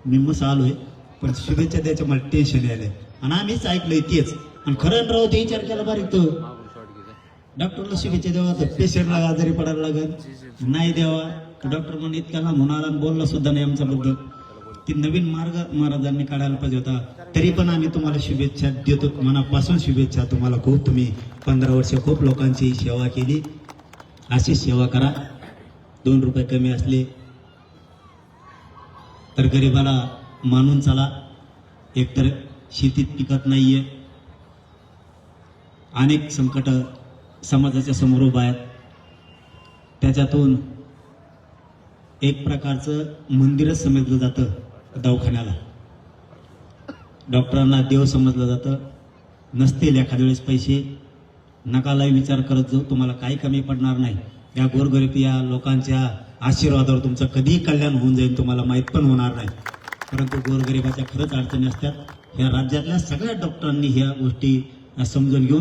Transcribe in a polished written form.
निम्मस आलोय, पण शुभेच्छा द्यायचं मला टेन्शन यायलंय. आणि आम्हीच ऐकलंय तेच. आणि खरं राव ते विचार केला बारीक तो डॉक्टरला शुभेच्छा द्यावा तर पेशंटला आजारी पडायला लागेल, नाही द्यावा. डॉक्टर म्हणून इतक्या लांब होणार आणि बोलला सुद्धा नाही आमच्याबद्दल. ती नवीन मार्ग महाराजांनी काढायला पाहिजे होता. तरी पण आम्ही तुम्हाला शुभेच्छा देतो, मनापासून शुभेच्छा तुम्हाला. खूप तुम्ही 15 वर्ष खूप लोकांची सेवा केली. अशीच सेवा करा. 2 रुपये कमी असले तर गरिबाला मानून चला. एकतर शेतीत पिकत नाहीये, अनेक संकट समाजाच्या समोर उभा आहेत. त्याच्यातून एक प्रकारचं मंदिरच समजलं जातं दवाखान्याला. डॉक्टरांना देव समजलं जातं. नसतील एखाद्या वेळेस पैसे, नकालाही विचार करत जाऊ, तुम्हाला काही कमी पडणार नाही. या गोरगरिबी लोकांच्या आशीर्वादावर तुमचं कधीही कल्याण होऊन जाईल, तुम्हाला माहीत पण होणार नाही. परंतु गोरगरिबाच्या खरंच अडचणी असतात. ह्या राज्यातल्या सगळ्या डॉक्टरांनी ह्या गोष्टी समजून घेऊन